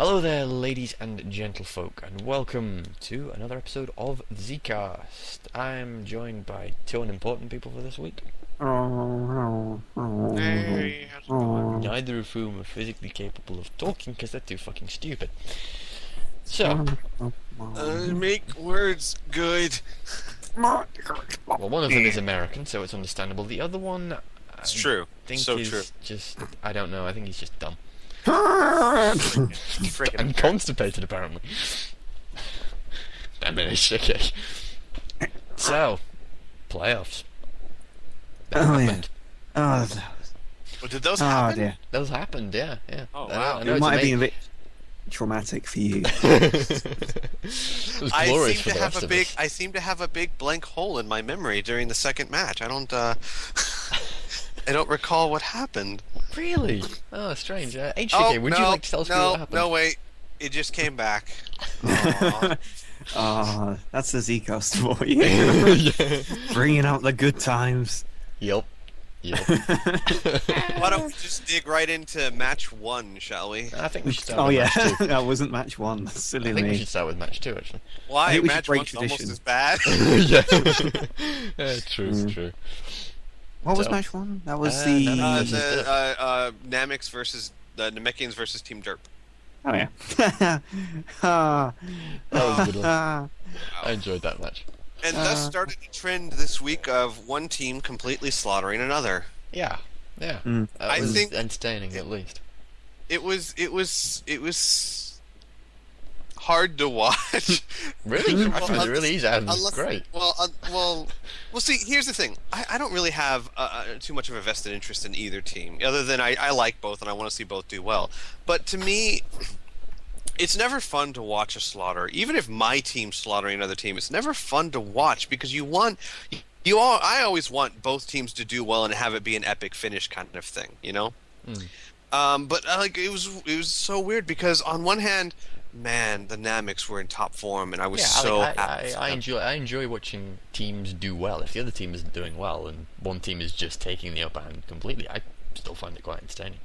Hello there, ladies and gentlefolk, and welcome to another episode of Zcast. I'm joined by two unimportant people for this week, Hey, how's it going? neither of whom are physically capable of talking because they're too fucking stupid. So, Make words good. well, one of them is American, so it's understandable. The other one, It's true. think So is true. just, I don't know, I think he's just dumb. Freaking And constipated, apparently. Damn it, it's okay. So, playoffs. That Oh, yeah. happened. Oh, Well, did those oh happen? dear. Those happened, yeah. Oh, I know- wow. I know It it's might have been a ama- bit traumatic for you. It was I glorious seem for to the have rest a of big. us. I seem to have a big blank hole in my memory during the second match. I don't. I don't recall what happened. Really? Oh, strange. HJK, Oh, would no, you like to tell us no, what happened? no, wait. It just came back. Aw. Ah, that's the Zcast for you. Yeah. Bringing out the good times. Yep. Why don't we just dig right into match one, shall we? I think we should start Oh with yeah, match two. that wasn't match one. That's silly I think we me. should start with match two, actually. Why? think we should Match break one's almost tradition. as bad. Yeah. True, true. What was So, match one? That was no, the. no, no, this is the Namix versus the Namekians versus Team Derp. Oh yeah. Ah. That was a good one. Ah. I enjoyed that match. And thus started a trend this week of one team completely slaughtering another. Yeah. Yeah. Mm. That I was think- entertaining, at least. It was hard to watch. Really? I Well, find it really easy. It was Unless, great. well. See, here's the thing. I don't really have too much of a vested interest in either team, other than I like both and I want to see both do well. But to me, it's never fun to watch a slaughter. Even if my team's slaughtering another team, it's never fun to watch because I always want both teams to do well and have it be an epic finish kind of thing, you know? But it was so weird because on one hand, man, the Namics were in top form and I was so happy. I enjoy watching teams do well. If the other team isn't doing well and one team is just taking the upper hand completely, I still find it quite entertaining.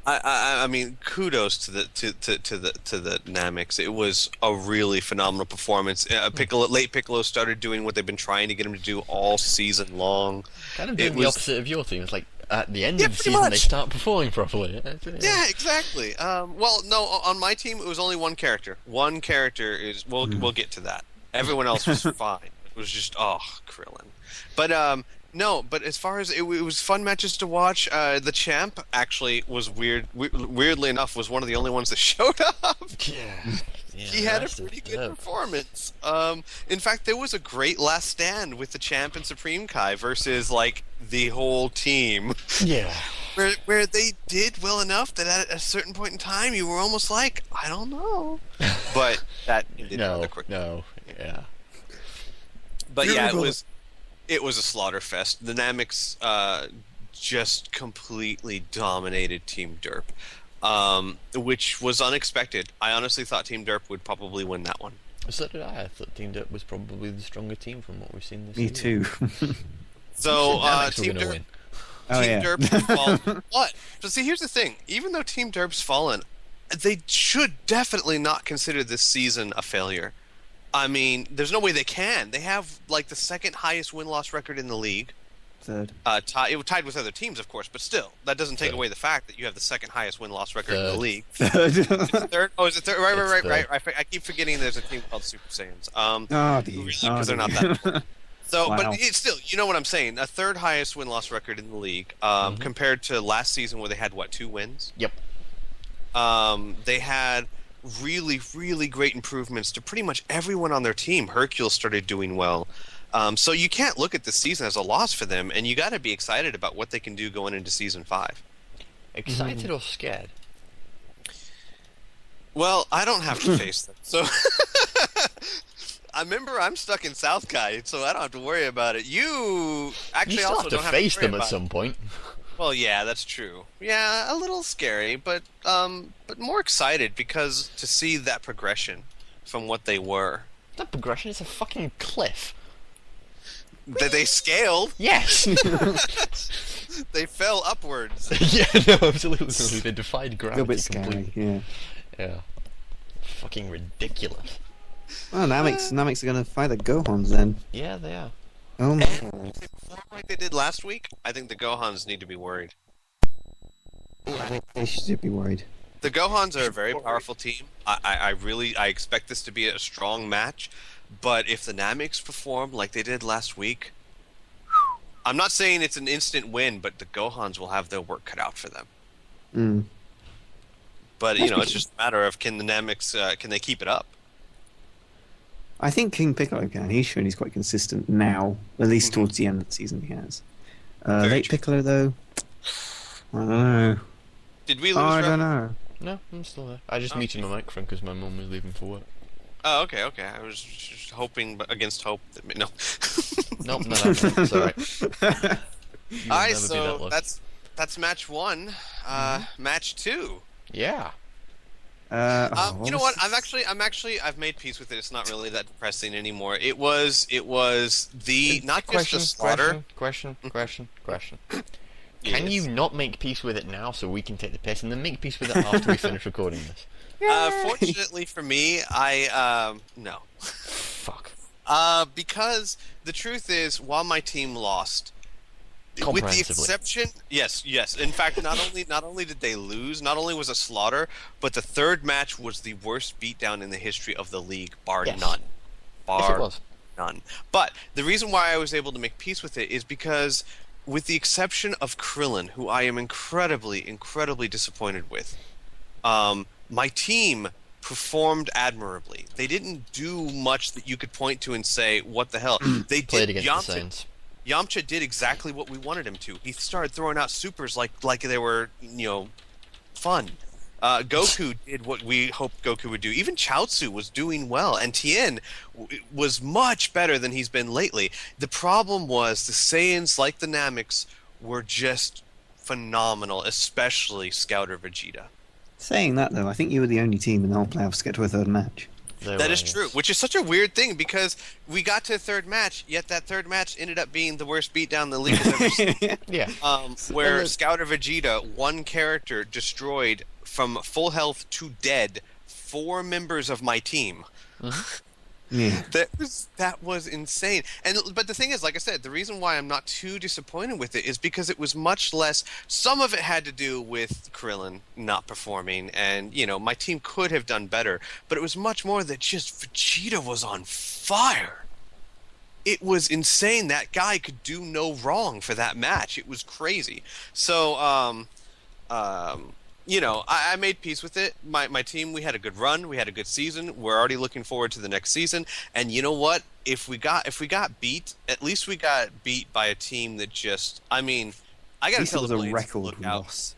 I mean, kudos to the Namics. It was a really phenomenal performance. Late Piccolo started doing what they've been trying to get him to do all season long. Kind of doing the opposite of your team. It's like at the end Yeah, of the pretty season they much. start performing properly. Yeah, exactly. Well, no, on my team it was only one character. One character is we'll get to that. Everyone else was fine. It was just Krillin. But no, but as far as it was fun matches to watch. The champ actually was weird. Weirdly enough, was one of the only ones that showed up. Yeah. He had a pretty good performance. In fact, there was a great last stand with the champ and Supreme Kai versus like the whole team, Yeah. where they did well enough that at a certain point in time you were almost like, I don't know, but that ended rather No. quickly. No. Yeah. But yeah, it was a slaughter fest. The Namics just completely dominated Team Derp, which was unexpected. I honestly thought Team Derp would probably win that one. So did I. I thought Team Dirt was probably the stronger team from what we've seen this Me season. too. So Namics were Team gonna Derp. win. Oh, Team yeah. Derp has fallen. But see, here's the thing. Even though Team Derp's fallen, they should definitely not consider this season a failure. I mean, there's no way they can. They have like the second highest win-loss record in the league. Third. Tied with other teams, of course, but still, that doesn't take Third. away the fact that you have the second highest win-loss record in the Third. league. Third. Third? Oh, is it third? It's Right. I keep forgetting there's a team called Super Saiyans. Oh dear. Really, Oh, 'cause they're not dear. that. So, Wow. but it's still, you know what I'm saying? A third highest win-loss record in the league, compared to last season where they had what, 2 wins? Yep. They had really, really great improvements to pretty much everyone on their team. Hercule started doing well. So you can't look at this season as a loss for them, and you got to be excited about what they can do going into season 5. Excited or scared? Well, I don't have to face them, so I remember I'm stuck in South Kai, so I don't have to worry about it. You actually You still also have to don't face worry them at about it. some point. Well, yeah, that's true. Yeah, a little scary, but more excited because to see that progression from what they were. That progression is a fucking cliff. That they scaled, Yes. they fell upwards. Yeah, no, absolutely. They defied A gravity little bit completely. scary. Yeah. Yeah. Fucking ridiculous. Well, Namex are gonna fight the Gohans then. Yeah, they are. Oh my. And if they perform like they did last week, I think the Gohans need to be worried. They should be worried. The Gohans are a very powerful team. I expect this to be a strong match, but if the Namex perform like they did last week, I'm not saying it's an instant win, but the Gohans will have their work cut out for them. Mm. But it's just a matter of can the Namex can they keep it up? I think King Piccolo can. He's shown he's quite consistent now, at least towards the end of the season. He has. Very Late true. Piccolo though, I don't know. Did we lose? I Rev? don't know. No, I'm still there. I just muted my microphone because my mum was leaving for work. Oh, okay. I was just hoping, but against hope. No. Nope, not happening. It's alright. All right, so that's match one. Match two. Yeah. You know what? I've made peace with it. It's not really that depressing anymore. It was the not just the slaughter. Question. Yes. Can you not make peace with it now so we can take the piss and then make peace with it after we finish recording this? Fortunately for me, I no. Fuck. Because the truth is, while my team lost, with the exception, yes. In fact, not only did they lose, not only was a slaughter, but the third match was the worst beatdown in the history of the league, bar Yes. none. Yes, it was. None. But the reason why I was able to make peace with it is because, with the exception of Krillin, who I am incredibly, incredibly disappointed with, my team performed admirably. They didn't do much that you could point to and say, what the hell? They Played did. against the Saiyans. Yamcha did exactly what we wanted him to. He started throwing out supers like they were, fun. Goku did what we hoped Goku would do. Even Chaozu was doing well, and Tien was much better than he's been lately. The problem was the Saiyans, like the Namex, were just phenomenal, especially Scouter Vegeta. Saying that though, I think you were the only team in the whole playoffs to get to a third match. That is true, which is such a weird thing because we got to a third match, yet that third match ended up being the worst beatdown the league has ever seen. Yeah. Where Scouter Vegeta, one character, destroyed from full health to dead 4 members of my team. Yeah. That was insane. But the thing is, like I said, the reason why I'm not too disappointed with it is because it was much less. Some of it had to do with Krillin not performing, and my team could have done better. But it was much more that just Vegeta was on fire. It was insane. That guy could do no wrong for that match. It was crazy. So, I made peace with it. My team, we had a good run. We had a good season. We're already looking forward to the next season. And you know what? If we got beat, at least we got beat by a team that just. I got to tell the Blades to look out.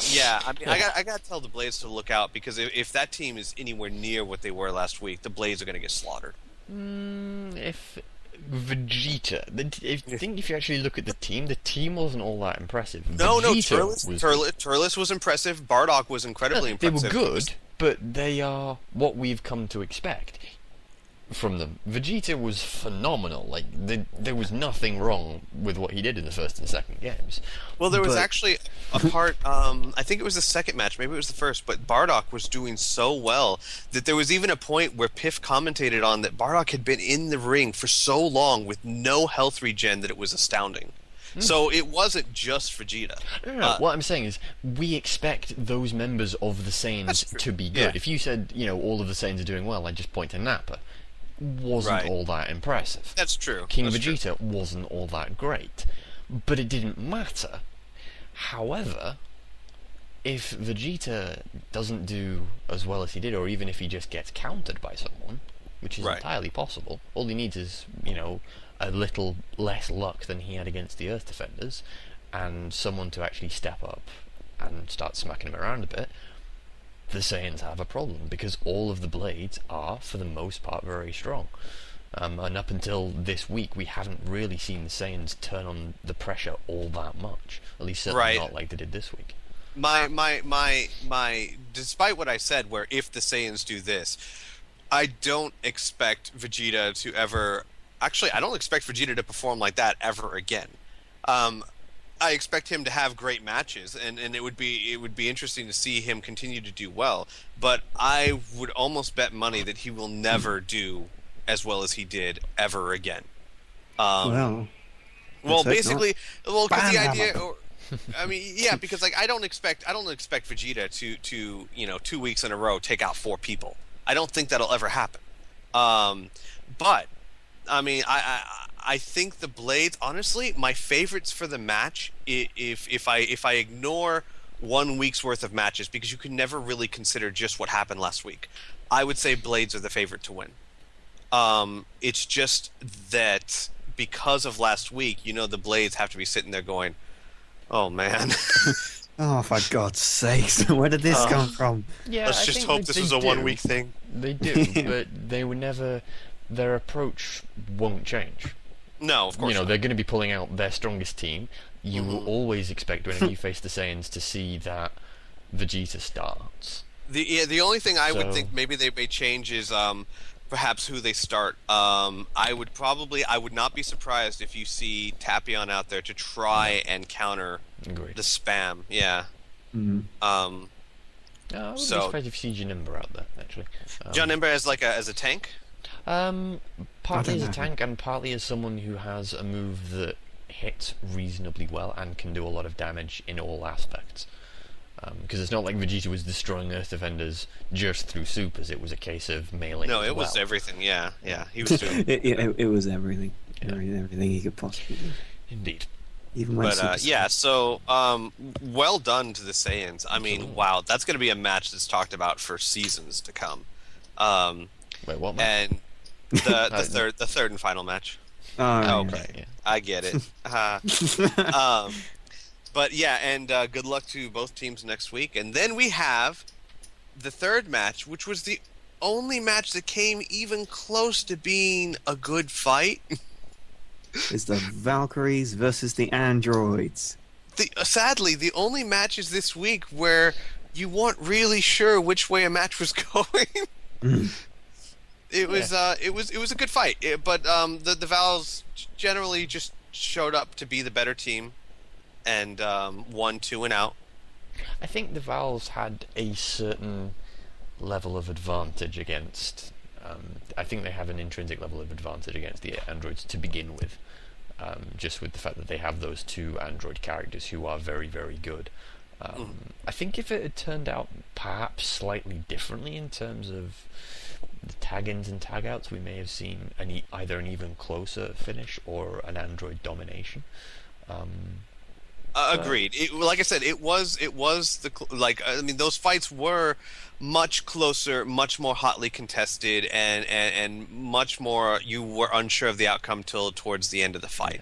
Yeah, I got to tell the Blades to look out because if that team is anywhere near what they were last week, the Blades are going to get slaughtered. If Vegeta, I think if you actually look at the team wasn't all that impressive. No, Vegeta Turles was impressive. Bardock was incredibly impressive. They were good, but they are what we've come to expect from them. Vegeta was phenomenal. Like there was nothing wrong with what he did in the first and second games. Well, there was actually a part. I think it was the second match, maybe it was the first, but Bardock was doing so well that there was even a point where Piff commentated on that Bardock had been in the ring for so long with no health regen that it was astounding. So it wasn't just Vegeta. No. What I'm saying is, we expect those members of the Saiyans to be good. Yeah. If you said, all of the Saiyans are doing well, I'd just point to Nappa. Wasn't all that impressive. That's true. King That's Vegeta wasn't all that great. But it didn't matter. However, if Vegeta doesn't do as well as he did, or even if he just gets countered by someone, which is entirely possible, all he needs is, a little less luck than he had against the Earth Defenders, and someone to actually step up and start smacking him around a bit, the Saiyans have a problem, because all of the Blades are, for the most part, very strong. And up until this week, we haven't really seen the Saiyans turn on the pressure all that much. At least certainly not like they did this week. My despite what I said, where if the Saiyans do this, I don't expect Vegeta to ever. Actually, I don't expect Vegeta to perform like that ever again. I expect him to have great matches, and it would be interesting to see him continue to do well. But I would almost bet money that he will never do as well as he did ever again. Well, Well, let's hope basically, well, because the Bam, idea, bam. or, I mean, yeah, because like I don't expect Vegeta to 2 weeks in a row take out 4 people. I don't think that'll ever happen. But I mean, I think the Blades, honestly, my favorites for the match, if I ignore 1 week's worth of matches, because you can never really consider just what happened last week, I would say Blades are the favorite to win. It's just that because of last week, the Blades have to be sitting there going, "Oh man, Oh, for God's sakes, where did this come from? Yeah, let's I just think hope that this they is a do. 1 week thing." They do, but they would never. Their approach won't change. No, of course not. They're going to be pulling out their strongest team. You will always expect whenever you face the Saiyans to see that Vegeta starts. The only thing I would So- think maybe they may change is perhaps who they start. I would not be surprised if you see Tapion out there to try and counter Agreed. the spam. Yeah. Mm. Um, No, I wouldn't be So- surprised if you see Janemba out there, actually. John Ember as as a tank. Partly as a know. tank and partly as someone who has a move that hits reasonably well and can do a lot of damage in all aspects. Because it's not like Vegeta was destroying Earth Defenders just through supers, it was a case of melee. No, as it was well. everything. Yeah, yeah. He was doing. It was everything. Yeah. Everything he could possibly do. Indeed. Even when But Super yeah, so well done to the Saiyans. I mean, wow, that's going to be a match that's talked about for seasons to come. Wait, what? Man? And the third and final match. Oh, Oh, yeah. Right, yeah. I get it. But yeah, and good luck to both teams next week. And then we have the third match, which was the only match that came even close to being a good fight. It's the Valkyries versus the androids. Sadly, the only matches this week where you weren't really sure which way a match was going. It was a good fight, but the Vals generally just showed up to be the better team, and won 2 and out. I think the Vals had a certain level of advantage against. I think they have an intrinsic level of advantage against the androids to begin with, just with the fact that they have those 2 android characters who are very, very good. I think if it had turned out perhaps slightly differently in terms of the tag-ins and tag-outs, we may have seen either an even closer finish or an android domination. Agreed. Like I said, it was I mean, those fights were much closer, much more hotly contested, and much more you were unsure of the outcome till towards the end of the fight.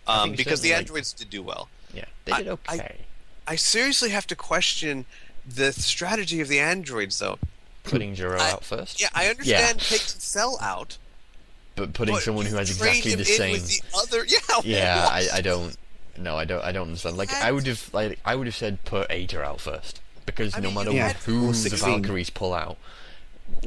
I think Because the certainly, androids did do well. Yeah, they did okay. I seriously have to question the strategy of the androids, though. Putting Jiro out first. Yeah, I understand taking Cell out, But putting but someone who you has trade exactly him the in same. with the other. Yeah. Yeah, why? I don't. No, I don't understand. Like I would have said put Aether out first because I no mean, matter you had- who or the 16. Valkyries pull out.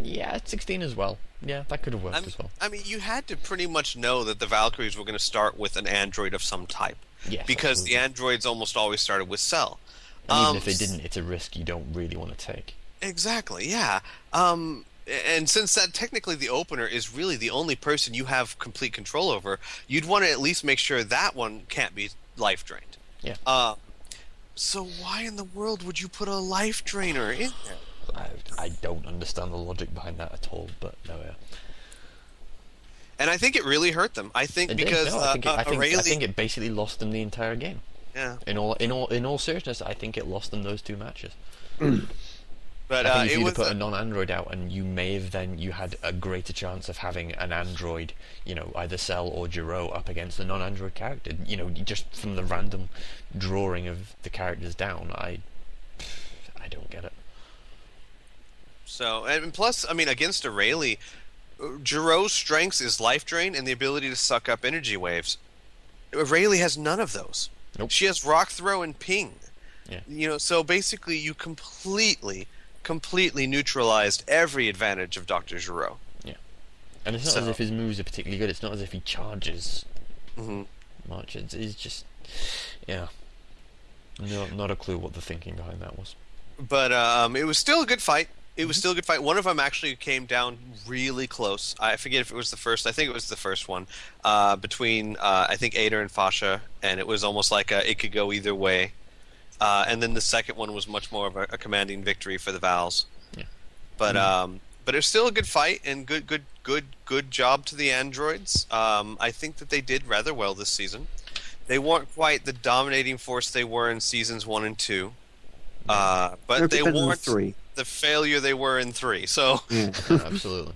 Yeah, 16 as well. Yeah, that could have worked as well. I mean, you had to pretty much know that the Valkyries were going to start with an android of some type. Yes, Because absolutely. the androids almost always started with Cell. And even if they didn't, it's a risk you don't really want to take. Exactly, yeah. And since that technically the opener is really the only person you have complete control over, you'd want to at least make sure that one can't be life drained. Yeah. So why in the world would you put a life drainer in there? I don't understand the logic behind that at all, but no, yeah. And I think it really hurt them. I think It did, because no, I Aurelie, think it basically lost them the entire game. yeah. In all seriousness, I think it lost them those 2 matches. But I think if it you'd was have put a non-android out, and you may have then you had a greater chance of having an android, either Cell or Jiro up against a non-android character. Just from the random drawing of the characters down, I don't get it. so, and plus, I mean, against Aurelie, Jiro's strengths is life drain and the ability to suck up energy waves. Aurelie has none of those. Nope. She has rock throw and ping. Yeah. So basically you completely neutralized every advantage of Dr. Giro. And it's not as if his moves are particularly good. It's not as if he charges Mhm. much. It's just, yeah. No, not a clue what the thinking behind that was. But it was still a good fight. It was still a good fight. One of them actually came down really close. I forget if it was the first. I think it was the first one between I think Ader and Fasha, and it was almost like it could go either way. And then the second one was much more of a commanding victory for the Vals. Yeah. But it was still a good fight and good job to the androids. I think that they did rather well this season. They weren't quite the dominating force they were in seasons 1 and 2. But they weren't 3. the failure they were in 3. So Yeah. Absolutely.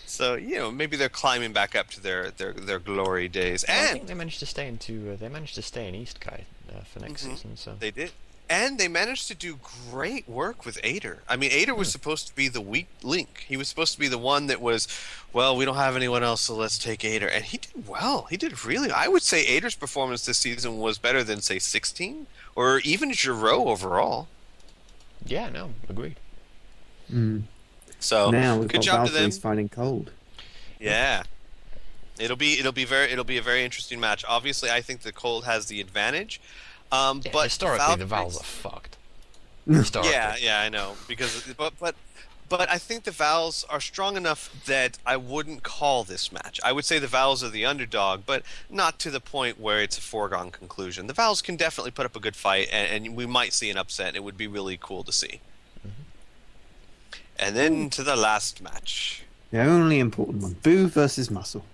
so maybe they're climbing back up to their glory days. I And think they managed to stay in East Kai for next season. So they did. And they managed to do great work with Ader. I mean, Ader was supposed to be the weak link. He was supposed to be the one that was, well, we don't have anyone else, so let's take Ader. And he did well. He did really. I would say Ader's performance this season was better than, say, 16 or even Giro overall. yeah, no, agreed. So Now we've good got job to them. Valkyries fighting cold. Yeah. It'll be a very interesting match. Obviously, I think the Cold has the advantage. Yeah, But historically, the Valkyries- Vals are fucked. Historically. Yeah, I know but I think the Vals are strong enough that I wouldn't call this match. I would say the Vals are the underdog, but not to the point where it's a foregone conclusion. The Vals can definitely put up a good fight, and we might see an upset, and it would be really cool to see. And then to the last match. The only important one. Boo versus Muscle.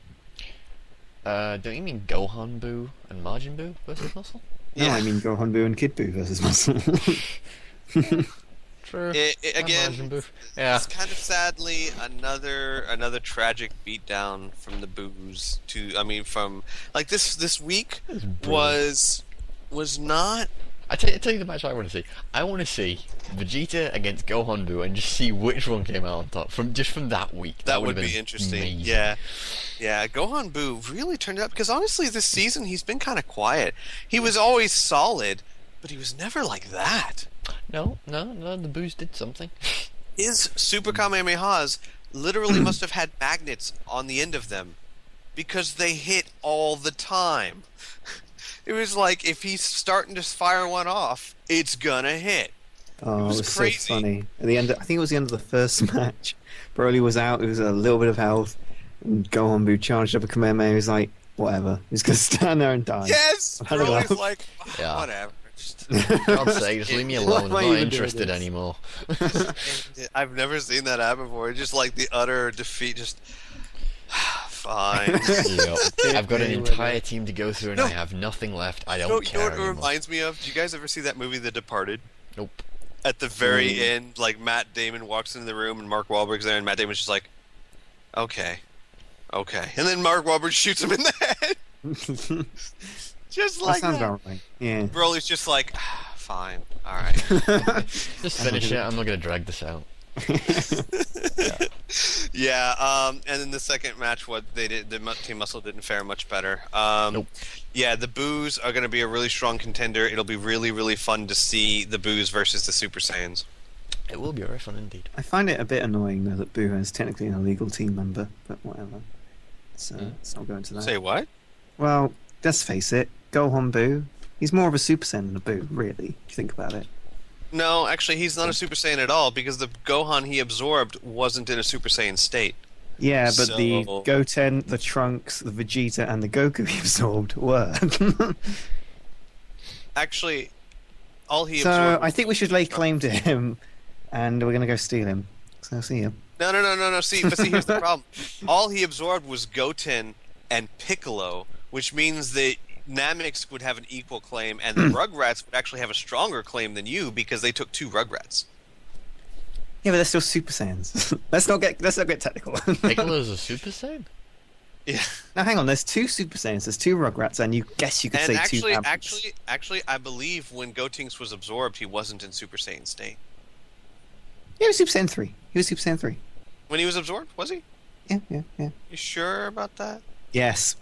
Don't you mean Gohan Boo and Margin Boo versus Muscle? No, Yeah. I mean Gohan Boo and Kid Boo versus Muscle. True. It- And again, Margin Boo. Yeah. It's kind of sadly another tragic beatdown from the Boos from like this week was not. I tell you the match I want to see. I want to see Vegeta against Gohan Boo and just see which one came out on top from that week. That would would've be been interesting. amazing. Yeah. Gohan Boo really turned out because honestly, this season he's been kind of quiet. He was always solid, but he was never like that. No, the Boos did something. His Super Kamehamehas literally must have had magnets on the end of them because they hit all the time. It was like if he's starting to fire one off, it's gonna hit. Oh, it was was crazy. so funny. At the end, I think it was the end of the first match. Broly was out. It was a little bit of health. And Gohan Boo charged up a Kamehameha. He was like, whatever. He's gonna stand there and die. Yes, I don't Broly's know. like, Yeah. whatever. Just God's sake, just leave me alone. I'm Why not even doing interested this? anymore. I've never seen that happen before. Just like the utter defeat. Just fine. Yep. I've got an Anyway, entire team to go through and No. I have nothing left. I You don't know care what it anymore. reminds me of? Do you guys ever see that movie, The Departed? Nope. At the very end, like Matt Damon walks into the room and Mark Wahlberg's there, and Matt Damon's just like, "Okay, and then Mark Wahlberg shoots him in the head, just That like sounds that. about right. Yeah. Broly's just like, fine, all right. Just finish it. I'm not gonna drag this out. Yeah, and then the second match, what they did, Team Muscle didn't fare much better. Nope. Yeah, the Boos are going to be a really strong contender. It'll be really, really fun to see the Boos versus the Super Saiyans. It will be very fun indeed. I find it a bit annoying though that Boo is technically an illegal team member, but whatever. So let's not go into that. Say what? Well, let's face it, Gohan Boo, he's more of a Super Saiyan than a Boo, really, if you think about it. No, actually, he's not a Super Saiyan at all because the Gohan he absorbed wasn't in a Super Saiyan state. Yeah, but the So- Goten, the Trunks, the Vegeta, and the Goku he absorbed were. Actually, all he So absorbed. I think we should lay claim to him, and we're gonna go steal him. So see you. No. See, here's the problem. All he absorbed was Goten and Piccolo, which means that Namex would have an equal claim, and the Rugrats would actually have a stronger claim than you because they took 2 Rugrats. Yeah, but they're still Super Saiyans. let's not get technical. Piccolo's a Super Saiyan? Yeah. Now hang on, there's 2 Super Saiyans, there's 2 Rugrats, and you could And say 2 actually, I believe when Gotenks was absorbed, he wasn't in Super Saiyan state. He was Super Saiyan 3. He was Super Saiyan 3. When he was absorbed, was he? Yeah. You sure about that? Yes.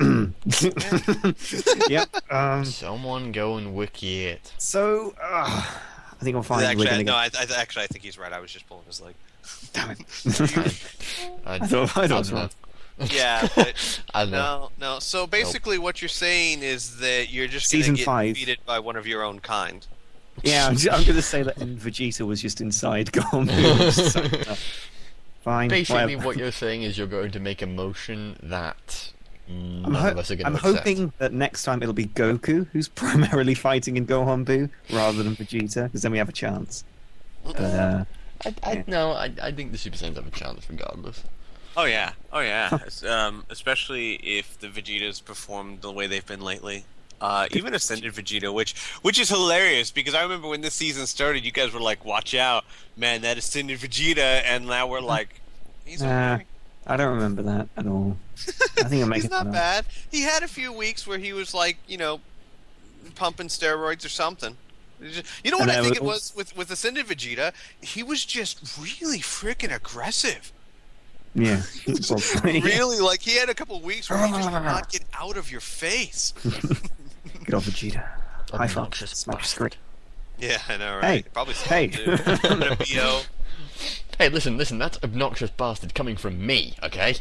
Yep. Someone go and wiki it. So, I think we'll find we're Actually, gonna no, get. I think he's right. I was just pulling his leg. Damn it. I I thought I was wrong. Yeah, but I know. no. So basically, what you're saying is that you're just going to Season get 5. defeated by one of your own kind. Yeah, I'm going to say that Vegeta was just inside Gohan Buu. Fine. Basically, whatever. what you're saying is you're going to make a motion that I'm, none of us are going I'm to accept. hoping that next time it'll be Goku who's primarily fighting in Gohan Buu rather than Vegeta, because then we have a chance. But I think the Super Saiyans have a chance regardless. Oh yeah. Especially if the Vegetas perform the way they've been lately. Even Ascended Vegeta, which is hilarious because I remember when this season started, you guys were like, "Watch out, man, that Ascended Vegeta," and now we're like, "He's okay." I don't remember that at all. I think I'm making He's not that up. bad. He had a few weeks where he was like, pumping steroids or something. You know what And I I think it was- was with Ascended Vegeta? He was just really freaking aggressive. Yeah. Probably. Really, like he had a couple weeks where he just could not get out of your face. Good old Vegeta. High five. Obnoxious Smash bastard. screen. Yeah, I know, Hey, right? Probably hey. something to do. BO. Hey, listen, that's obnoxious bastard coming from me, okay?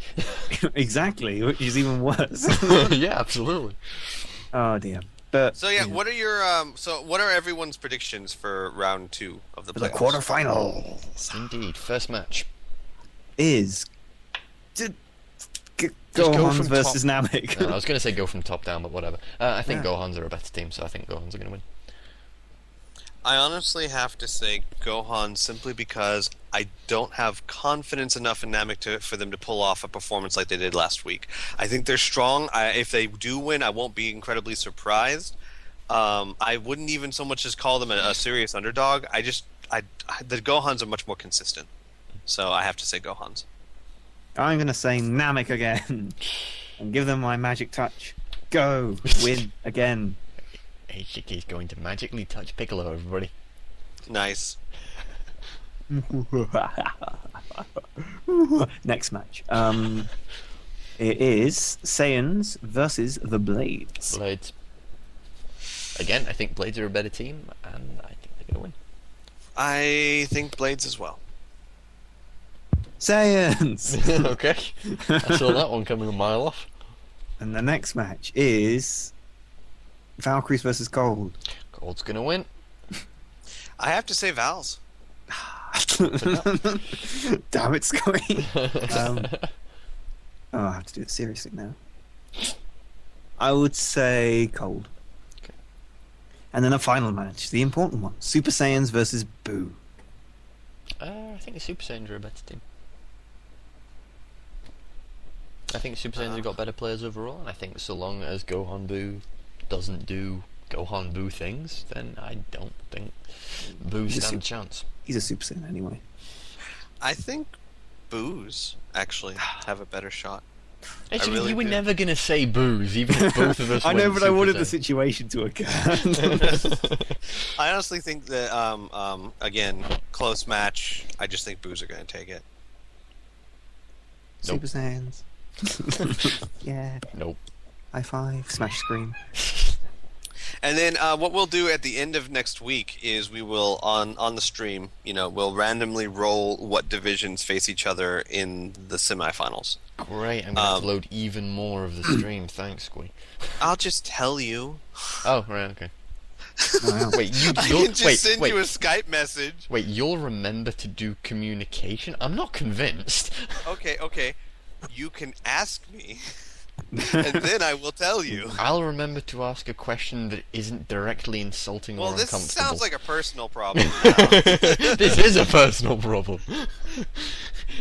Exactly, which is even worse. Yeah, absolutely. Oh dear. But So yeah, what are everyone's predictions for round 2 of the for the playoffs? quarterfinals Indeed, first match. is go Gohan from versus Namek. I was going to say go from top down, but whatever. I think Gohan's are a better team, so I think Gohan's are going to win. I honestly have to say Gohan simply because I don't have confidence enough in Namek for them to pull off a performance like they did last week. I think they're strong. If they do win, I won't be incredibly surprised. I wouldn't even so much as call them a serious underdog. The Gohans are much more consistent. So I have to say Gohans. I'm gonna say Namek again and give them my magic touch. Go win again. HJK's going to magically touch Piccolo, everybody. Nice. Next match. It is Saiyans versus the Blades. Blades. Again, I think Blades are a better team, and I think they're going to win. I think Blades as well. Saiyans! Okay. I saw that one coming a mile off. And the next match is Valkyries versus Gold. Gold's going to win. I have to say Vals. Damn it, Scotty. I have to do it seriously now. I would say Cold. Okay. And then a final match, the important one: Super Saiyans versus Boo. I think the Super Saiyans are a better team. I think Super Saiyans have got better players overall, and I think so long as Gohan Boo doesn't do Gohan Boo things, then I don't think Boo He's a stands a chance. He's a Super Saiyan anyway. I think Boos actually have a better shot. Actually, really you were do. never going to say Boos, even if both of us I know, went but I Super wanted the Saiyan. situation to occur. I honestly think that, again, close match. I just think Boos are going to take it. Nope. Super Saiyans. Yeah. Nope. High five. Smash screen. And then what we'll do at the end of next week is we will, on the stream, we'll randomly roll what divisions face each other in the semifinals. Great, I'm going to have to load even more of the stream. Thanks, Squee. I'll just tell you. Oh, right, okay. Wow. Wait, I you'll, can just send wait, you a Skype message. wait, you'll remember to do communication? I'm not convinced. Okay. You can ask me, and then I will tell you. I'll remember to ask a question that isn't directly insulting Well, or this uncomfortable. sounds like a personal problem now. This is a personal problem.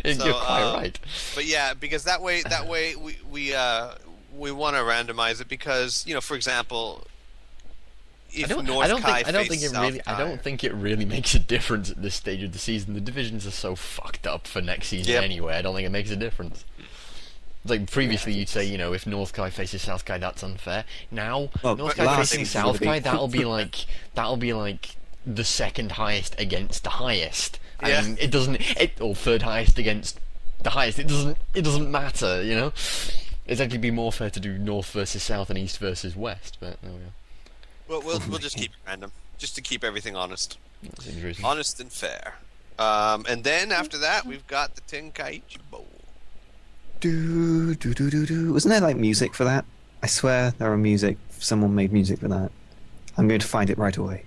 So, You're quite right. But yeah, because that way we want to randomize it because for example, if North Kai faces South I Kai- don't think it really makes a difference at this stage of the season. The divisions are so fucked up for next season Yep. anyway. I don't think it makes a difference. Like previously, you'd say, if North Kai faces South Kai, that's unfair. Now, Well, North but Kai last facing season South would be- Kai, that'll be like the second highest against the highest. Yeah. I mean, or third highest against the highest. It doesn't matter, It's actually be more fair to do North versus South and East versus West, but there we go. Well, we'll just keep it random, just to keep everything honest, That seems reasonable. honest and fair. And then after that, we've got the Tenkaichi Bowl. Do do do do do. Wasn't there like music for that? I swear there are music. Someone made music for that. I'm going to find it right away.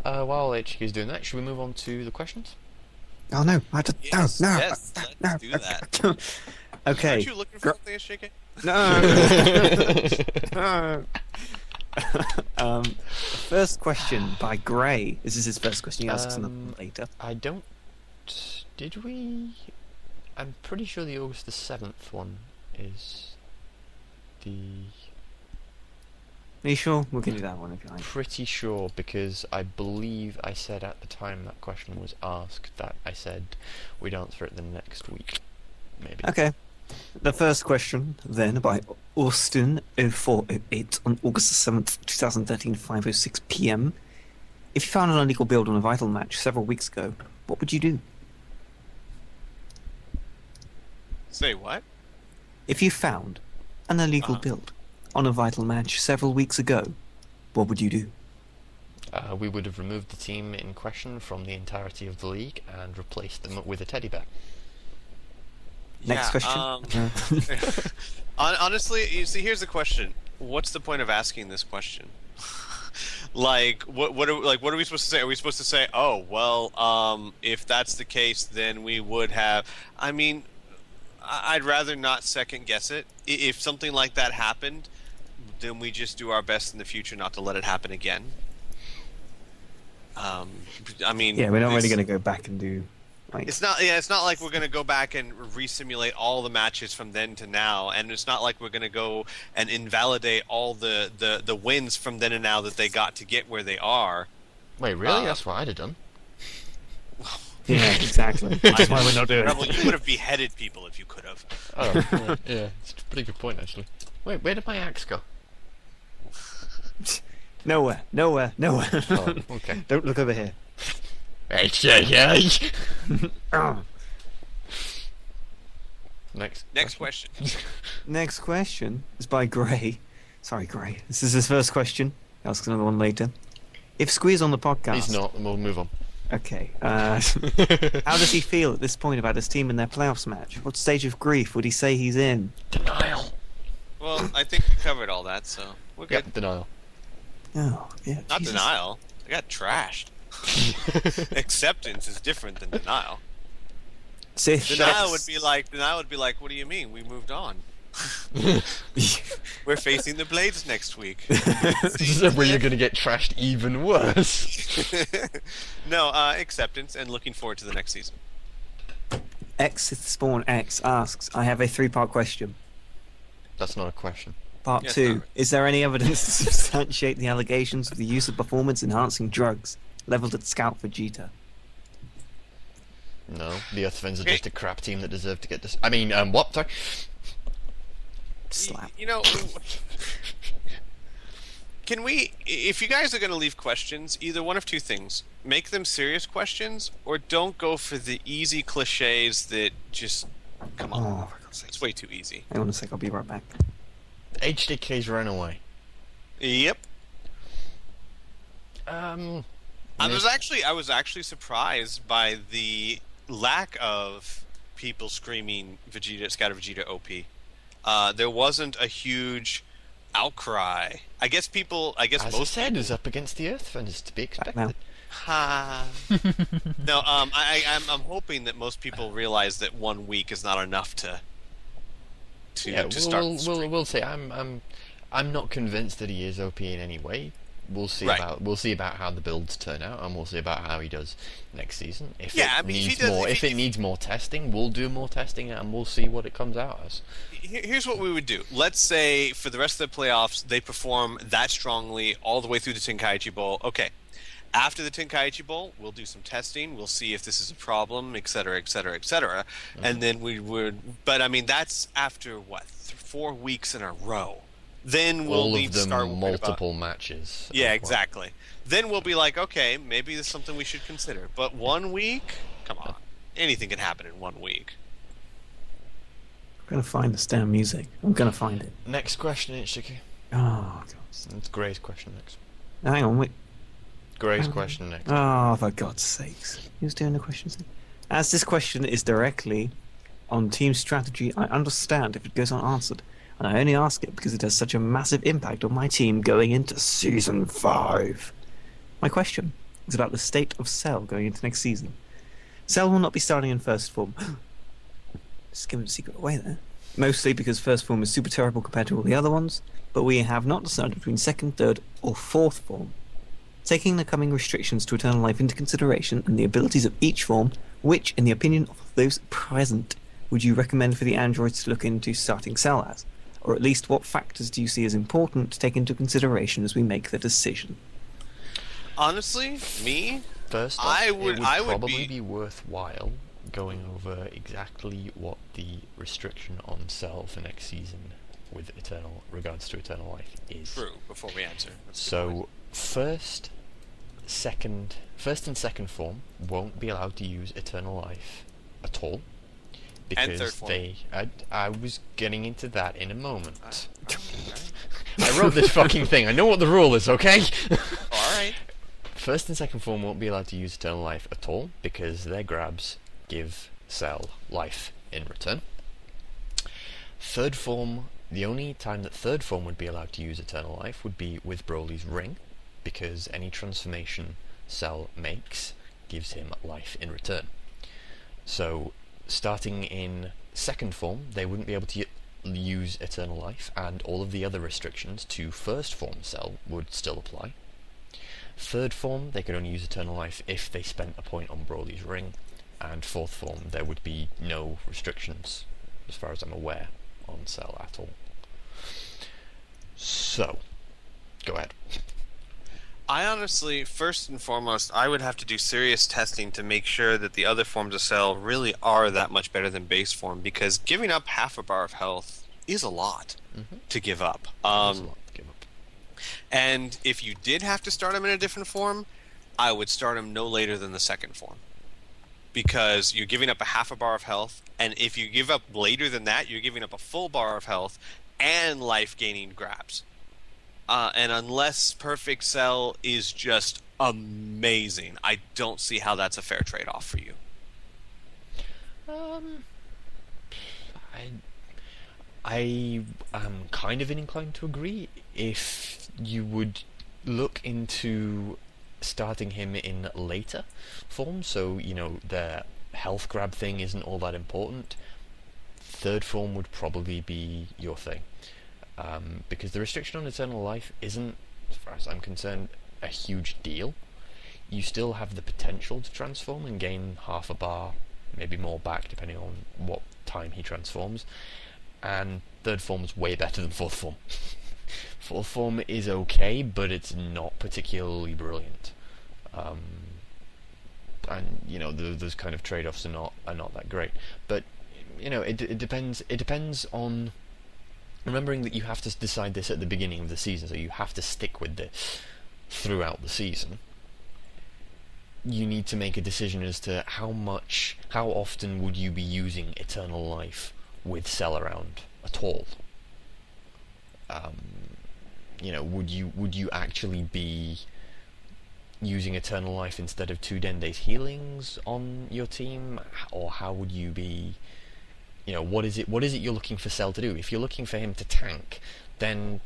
While HQ is doing that, should we move on to the questions? Oh no! Yes, no! yes, no! let's do that. Okay. Aren't you looking for something, SJK? No. The first question by Gray. This is his first question. He asks another one later. I don't. Did we? I'm pretty sure the August the 7th one is the. Are you sure? We can do that one if you like. Pretty sure because I believe I said at the time that question was asked that I said we'd answer it the next week. Maybe. Okay. The first question, then, by Austin0408 on August the 7th, 2013, 5:06 p.m. If you found an illegal build on a Vital match several weeks ago, what would you do? Say what? If you found an illegal build on a Vital match several weeks ago, what would you do? We would have removed the team in question from the entirety of the league and replaced them with a teddy bear. Next question. Honestly, you see, here's the question: what's the point of asking this question? Like, what are we supposed to say? Are we supposed to say, oh, well, if that's the case, then we would have? I mean, I'd rather not second guess it. If something like that happened, then we just do our best in the future not to let it happen again. I mean, Yeah, we're not really going to go back and do. Like, It's not. Yeah, it's not like we're gonna go back and re-simulate all the matches from then to now, and it's not like we're gonna go and invalidate all the wins from then and now that they got to get where they are. Wait, really? That's what I'd have done. yeah, exactly. That's why we're not doing Rebel, it. you would have beheaded people if you could have. Oh, yeah, it's a pretty good point actually. Wait, where did my axe go? Nowhere. Oh, okay. Don't look over here. Oh. Next question. Next question is by Gray. Sorry, Gray. This is his first question. He asks another one later. If Squeeze on the podcast... He's not. We'll move on. Okay. How does he feel at this point about his team in their playoffs match? What stage of grief would he say he's in? Denial. Well, I think we covered all that, so we're good. Yep, denial. Oh, yeah. Not Jesus. denial. I got trashed. Acceptance is different than denial. Sith. Denial would be like, what do you mean? We moved on. We're facing the Blades next week. This is where you're going to get trashed even worse. No, acceptance and looking forward to the next season. X Sith Spawn X asks, I have a 3-part question. That's not a question. Part Yes, 2. no. Is there any evidence to substantiate the allegations of the use of performance-enhancing drugs leveled at Scout Vegeta? No, the Earthfins are Okay. just a crap team that deserve to get this. I mean, what? Sorry. Slap. You know, can we, if you guys are going to leave questions, either one of two things. Make them serious questions, or don't go for the easy cliches that just, come on. Oh, for God's sake. It's way too easy. Hang on a sec, I'll be right back. HDK's ran away. Yep. Um, I was actually surprised by the lack of people screaming Scout of Vegeta OP. There wasn't a huge outcry. I guess as I most said, is up against the Earthfins to be expected. now. Ha. No, I'm hoping that most people realize that 1 week is not enough to Yeah, start. we'll see. I'm not convinced that he is OP in any way. We'll see Right. about how the builds turn out, and we'll see about how he does next season. If Yeah, it I mean, if he needs does- more, if if he- it needs more testing, we'll do more testing, and we'll see what it comes out as. Here's what we would do. Let's say for the rest of the playoffs, they perform that strongly all the way through the Tenkaichi Bowl. Okay. After the Tenkaichi Bowl, we'll do some testing. We'll see if this is a problem, et cetera, et cetera, et cetera. And then we would... But, I mean, that's after, what, 4 weeks in a row. Then we'll All need of to start them worrying about- multiple matches. Yeah, as well. exactly. Then we'll be like, okay, maybe there's something we should consider. But 1 week? Come on. Anything can happen in 1 week. I'm gonna find this damn music. I'm gonna find it. Next question, Ichiki. Oh, God. It's Gray's question next. Hang on, wait. Gray's question next. Oh, for God's sakes. Who's doing the questions? As this question is directly on team strategy I understand if it goes unanswered, and I only ask it because it has such a massive impact on my team going into Season 5. My question is about the state of Cell going into next season. Cell will not be starting in first form. Just giving the secret away there. Mostly because first form is super terrible compared to all the other ones, but we have not decided between second, third, or fourth form. Taking the coming restrictions to Eternal Life into consideration and the abilities of each form, which, in the opinion of those present, would you recommend for the androids to look into starting Cell as? Or at least what factors do you see as important to take into consideration as we make the decision? Honestly, me, First off, I would probably be worthwhile going over exactly what the restriction on Cell for next season with regards to Eternal Life is. True, before we answer. That's a good point. So, first and second form won't be allowed to use Eternal Life at all. And Because third form. I was getting into that in a moment. Alright. I wrote this fucking thing. I know what the rule is, okay? Alright. First and second form won't be allowed to use Eternal Life at all because their grabs give Cell life in return. Third form, the only time that third form would be allowed to use Eternal Life would be with Broly's ring, because any transformation Cell makes gives him life in return. So, starting in second form, they wouldn't be able to use Eternal Life, and all of the other restrictions to first form Cell would still apply. Third form, they could only use Eternal Life if they spent a point on Broly's ring, and fourth form, there would be no restrictions, as far as I'm aware, on Cell at all. So, go ahead. I honestly, first and foremost, I would have to do serious testing to make sure that the other forms of Cell really are that much better than base form, because giving up half a bar of health is a lot to give up. There's a lot to give up. And if you did have to start him in a different form, I would start him no later than the second form. Because you're giving up a half a bar of health, and if you give up later than that, you're giving up a full bar of health and life-gaining grabs. And unless Perfect Cell is just amazing, I don't see how that's a fair trade-off for you. I am kind of inclined to agree. If you would look into starting him in later form, so the health grab thing isn't all that important, third form would probably be your thing, because the restriction on Eternal Life isn't, as far as I'm concerned, a huge deal. You still have the potential to transform and gain half a bar, maybe more back, depending on what time he transforms, and third form is way better than fourth form. Fourth form is okay, but it's not particularly brilliant. And those kind of trade-offs are not that great. But it depends on remembering that you have to decide this at the beginning of the season, so you have to stick with this throughout the season. You need to make a decision as to how often would you be using Eternal Life with Cell around at all. Would you actually be using Eternal Life instead of 2 Dende's healings on your team, or how would you be? What is it you're looking for Cell to do? If you're looking for him to tank, then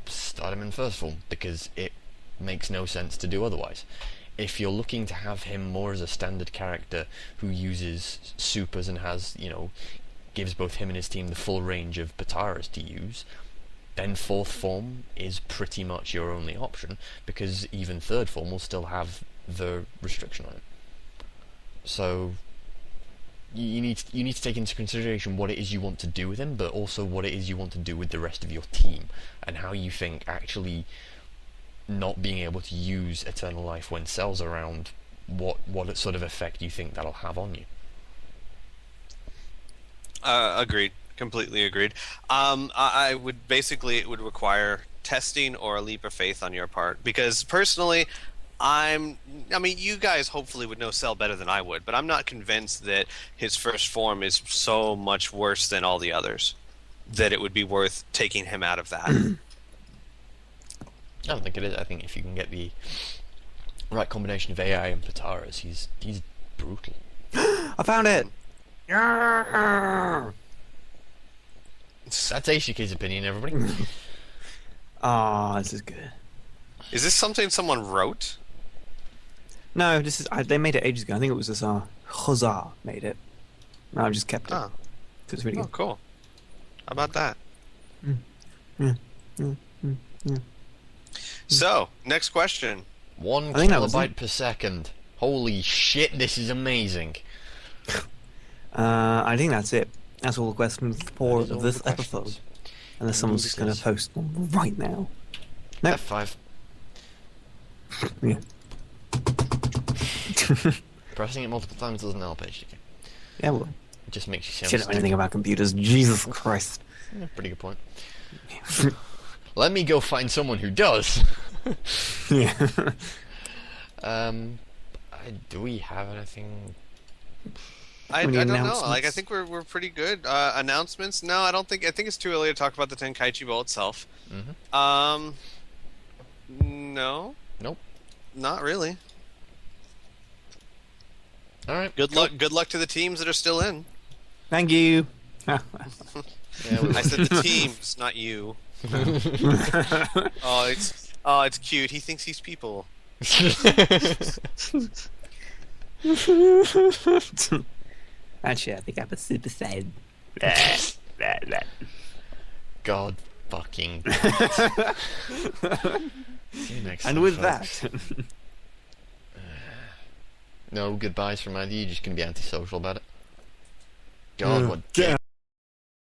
start him in first form, because it makes no sense to do otherwise. If you're looking to have him more as a standard character who uses supers and has, gives both him and his team the full range of Pataras to use, then fourth form is pretty much your only option, because even third form will still have the restriction on it. So you need to take into consideration what it is you want to do with him, but also what it is you want to do with the rest of your team, and how you think actually not being able to use Eternal Life when Cell's around, what sort of effect you think that'll have on you. Agreed. Completely agreed. I would basically, it would require testing or a leap of faith on your part, because personally, you guys hopefully would know Cell better than I would, but I'm not convinced that his first form is so much worse than all the others that it would be worth taking him out of that. I don't think it is. I think if you can get the right combination of AI and Pataras, he's brutal. I found it! Yeah. That's Aishike's opinion, everybody. Ah, this is good. Is this something someone wrote? No, this is. They made it ages ago. I think it was this. Huzzah made it. No, I've just kept it. Oh, It's really oh, good. cool. How about that? Yeah. So, next question. 1 I think that was kilobyte per second. Holy shit, this is amazing. I think that's it. That's all the questions for That is all this the episode. questions. Unless someone's Indeed just it going is. to post one right now. No. F5. Yeah. Pressing it multiple times doesn't help Aishike. Yeah, well, It just makes you you sound don't know anything about computers. Jesus Christ. Yeah, pretty good point. Let me go find someone who does. Yeah. Do we have anything? I Any don't know. Like, I announcements? think we're pretty good. Announcements? No, I don't think. I think it's too early to talk about the Tenkaichi Bowl itself. Mm-hmm. No, Nope. not really. All right. Good luck. Good luck to the teams that are still in. Thank you. Yeah, we- I said the teams, not you. Oh, it's cute. He thinks he's people. Actually, I think I'm a super saiyan. God fucking. See you next And time, with folks. that, No goodbyes from either. You're just gonna be antisocial about it. God, what? get